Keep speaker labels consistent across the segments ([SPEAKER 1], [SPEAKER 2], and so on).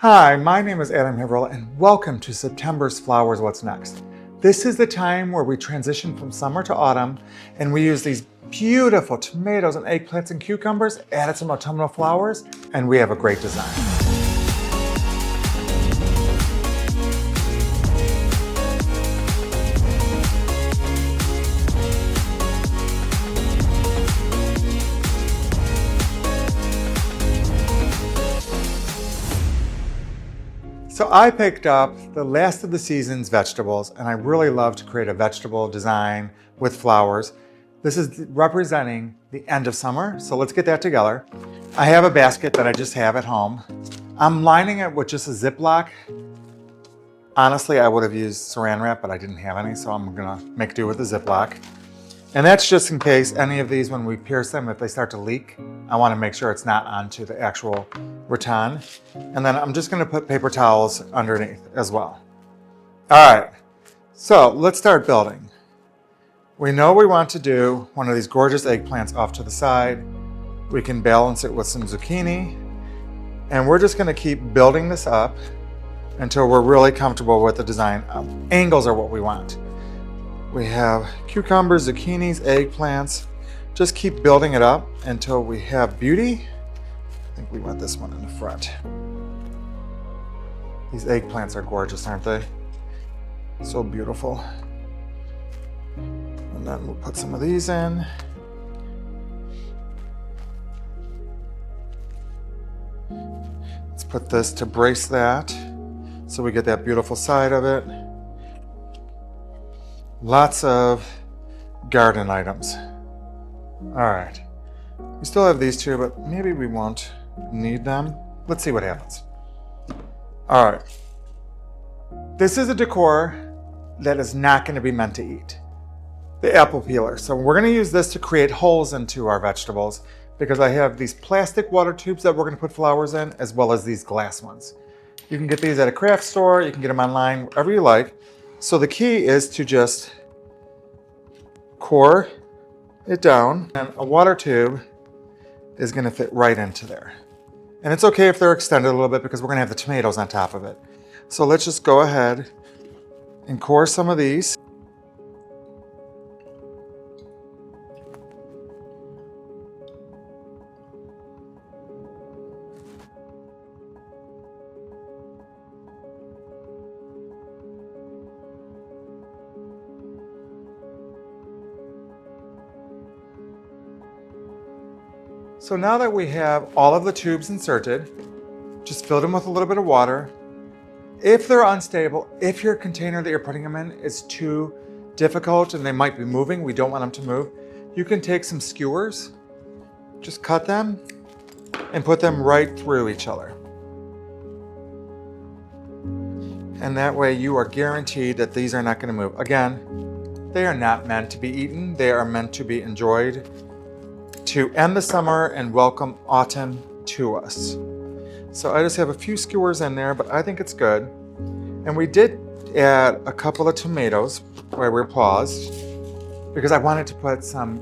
[SPEAKER 1] Hi, my name is Adam Haverl and welcome to September's Flowers What's Next. This is the time where we transition from summer to autumn and we use these beautiful tomatoes and eggplants and cucumbers, added some autumnal flowers, and we have a great design. So I picked up the last of the season's vegetables, and I really love to create a vegetable design with flowers. This is representing the end of summer, so let's get that together. I have a basket that I just have at home. I'm lining it with just a Ziploc. Honestly, I would have used saran wrap, but I didn't have any, so I'm gonna make do with the Ziploc. And that's just in case any of these, when we pierce them, if they start to leak, I want to make sure it's not onto the actual rattan. And then I'm just going to put paper towels underneath as well. All right, so let's start building. We know we want to do one of these gorgeous eggplants off to the side. We can balance it with some zucchini. And we're just going to keep building this up until we're really comfortable with the design. Angles are what we want. We have cucumbers, zucchinis, eggplants. Just keep building it up until we have beauty. I think we want this one in the front. These eggplants are gorgeous, aren't they? So beautiful. And then we'll put some of these in. Let's put this to brace that so we get that beautiful side of it. Lots of garden items. All right, we still have these two, but maybe we won't need them. Let's see what happens. All right, this is a decor that is not going to be meant to eat. The apple peeler. So we're going to use this to create holes into our vegetables because I have these plastic water tubes that we're going to put flowers in, as well as these glass ones. You can get these at a craft store, you can get them online, wherever you like. So the key is to just core it down, and a water tube is going to fit right into there. And it's okay if they're extended a little bit because we're going to have the tomatoes on top of it. So let's just go ahead and core some of these. So now that we have all of the tubes inserted, just fill them with a little bit of water. If they're unstable, if your container that you're putting them in is too difficult and they might be moving, we don't want them to move, you can take some skewers, just cut them and put them right through each other. And that way you are guaranteed that these are not going to move. Again, they are not meant to be eaten. They are meant to be enjoyed to end the summer and welcome autumn to us. So I just have a few skewers in there, but I think it's good. And we did add a couple of tomatoes where we paused because I wanted to put some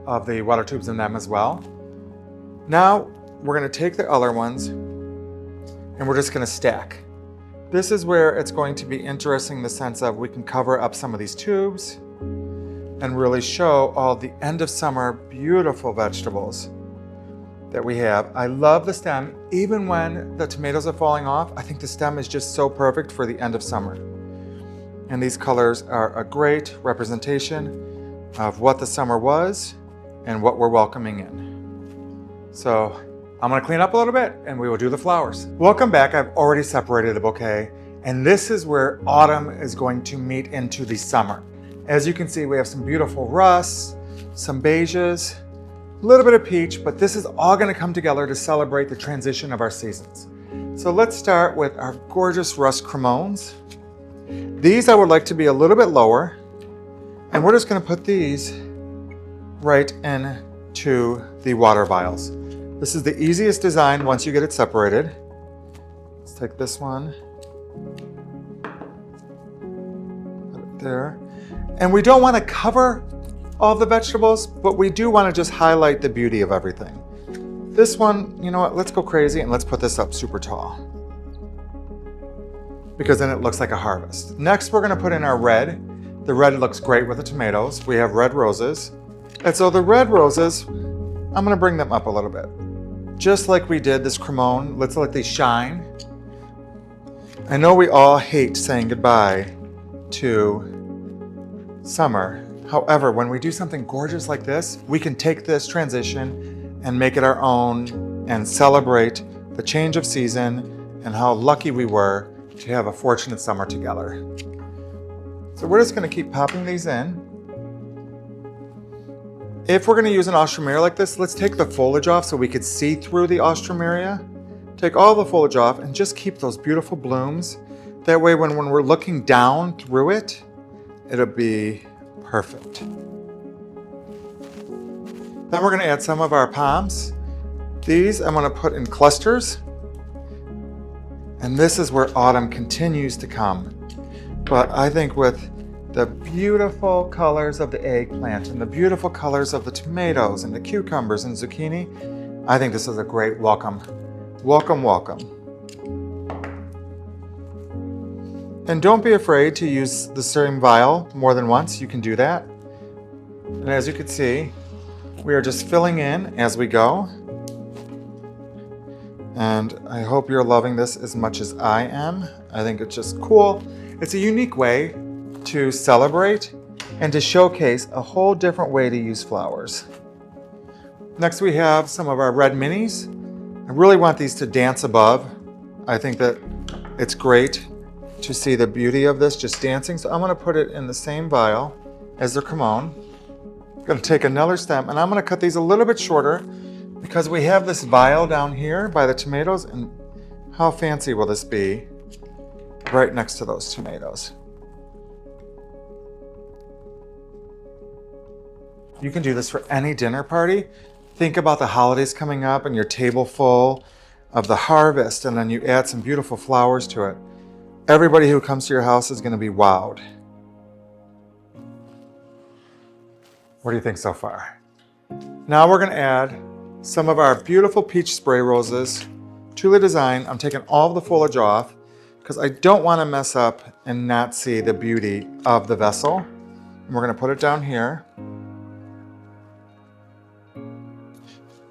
[SPEAKER 1] of the water tubes in them as well. Now we're going to take the other ones and we're just going to stack. This is where it's going to be interesting in the sense of we can cover up some of these tubes and really show all the end of summer beautiful vegetables that we have. I love the stem. Even when the tomatoes are falling off, I think the stem is just so perfect for the end of summer. And these colors are a great representation of what the summer was and what we're welcoming in. So I'm gonna clean up a little bit and we will do the flowers. Welcome back. I've already separated the bouquet, and this is where autumn is going to meet into the summer. As you can see, we have some beautiful rusts, some beiges, a little bit of peach, but this is all going to come together to celebrate the transition of our seasons. So let's start with our gorgeous rust cremones. These I would like to be a little bit lower, and we're just going to put these right into the water vials. This is the easiest design once you get it separated. Let's take this one, put it there. And we don't want to cover all the vegetables, but we do want to just highlight the beauty of everything. This one, you know what, let's go crazy and let's put this up super tall. because then it looks like a harvest. Next, we're gonna put in our red. The red looks great with the tomatoes. We have red roses. And so the red roses, I'm gonna bring them up a little bit. Just like we did this cremone, let's let these shine. I know we all hate saying goodbye to summer. However, when we do something gorgeous like this, we can take this transition and make it our own and celebrate the change of season and how lucky we were to have a fortunate summer together. So we're just gonna keep popping these in. If we're gonna use an ostrom like this, let's take the foliage off so we could see through the ostrom area. Take all the foliage off and just keep those beautiful blooms. That way when we're looking down through it, it'll be perfect. Then we're gonna add some of our palms. These I'm gonna put in clusters. And this is where autumn continues to come. But I think with the beautiful colors of the eggplant and the beautiful colors of the tomatoes and the cucumbers and zucchini, I think this is a great welcome. Welcome, welcome. And don't be afraid to use the same vial more than once. You can do that. And as you can see, we are just filling in as we go. And I hope you're loving this as much as I am. I think it's just cool. It's a unique way to celebrate and to showcase a whole different way to use flowers. Next we have some of our red minis. I really want these to dance above. I think that it's great to see the beauty of this just dancing. So I'm gonna put it in the same vial as the cremone. I'm gonna take another stem and I'm gonna cut these a little bit shorter because we have this vial down here by the tomatoes, and how fancy will this be right next to those tomatoes? You can do this for any dinner party. Think about the holidays coming up and your table full of the harvest, and then you add some beautiful flowers to it. Everybody who comes to your house is going to be wowed. What do you think so far? Now we're going to add some of our beautiful peach spray roses to the design. I'm taking all of the foliage off because I don't want to mess up and not see the beauty of the vessel. And we're going to put it down here.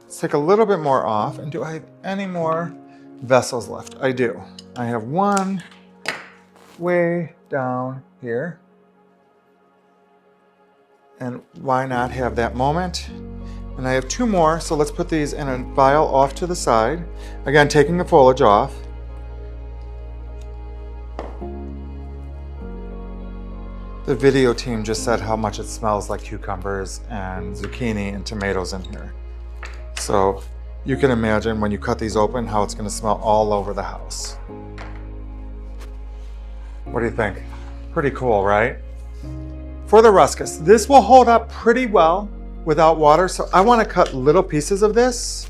[SPEAKER 1] Let's take a little bit more off. And do I have any more vessels left? I do. I have one way down here. And why not have that moment? And I have two more, so let's put these in a vial off to the side. Again, taking the foliage off. The video team just said how much it smells like cucumbers and zucchini and tomatoes in here. So you can imagine when you cut these open how it's going to smell all over the house. What do you think? Pretty cool, right? For the ruscus, this will hold up pretty well without water, so I want to cut little pieces of this,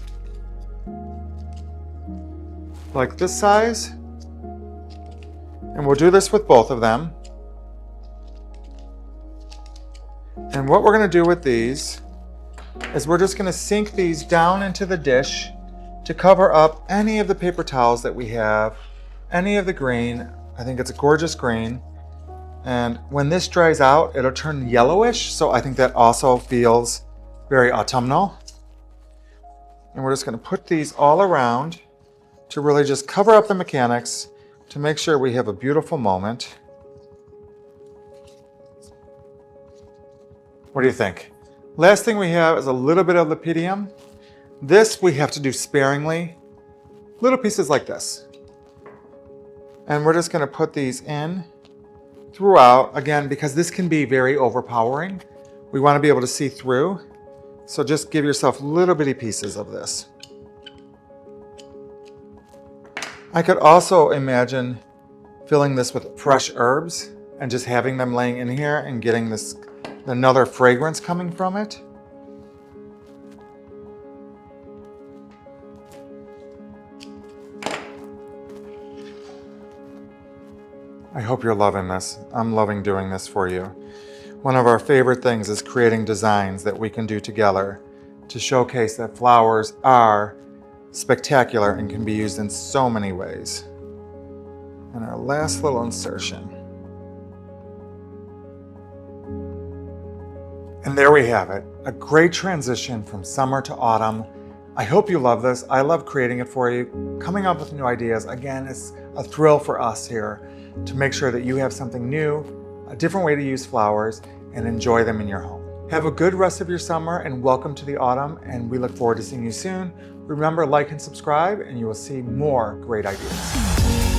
[SPEAKER 1] like this size, and we'll do this with both of them. And what we're going to do with these is we're just going to sink these down into the dish to cover up any of the paper towels that we have, any of the green. I think it's a gorgeous green. And when this dries out, it'll turn yellowish. So I think that also feels very autumnal. And we're just going to put these all around to really just cover up the mechanics to make sure we have a beautiful moment. What do you think? Last thing we have is a little bit of lepidum. This we have to do sparingly. Little pieces like this. And we're just going to put these in throughout, again, because this can be very overpowering. We want to be able to see through. So just give yourself little bitty pieces of this. I could also imagine filling this with fresh herbs and just having them laying in here and getting this another fragrance coming from it. I hope you're loving this. I'm loving doing this for you. One of our favorite things is creating designs that we can do together to showcase that flowers are spectacular and can be used in so many ways. And our last little insertion. And there we have it, a great transition from summer to autumn. I hope you love this. I love creating it for you. Coming up with new ideas, again, is a thrill for us here to make sure that you have something new, a different way to use flowers, and enjoy them in your home. Have a good rest of your summer and welcome to the autumn, and we look forward to seeing you soon. Remember, like and subscribe, and you will see more great ideas.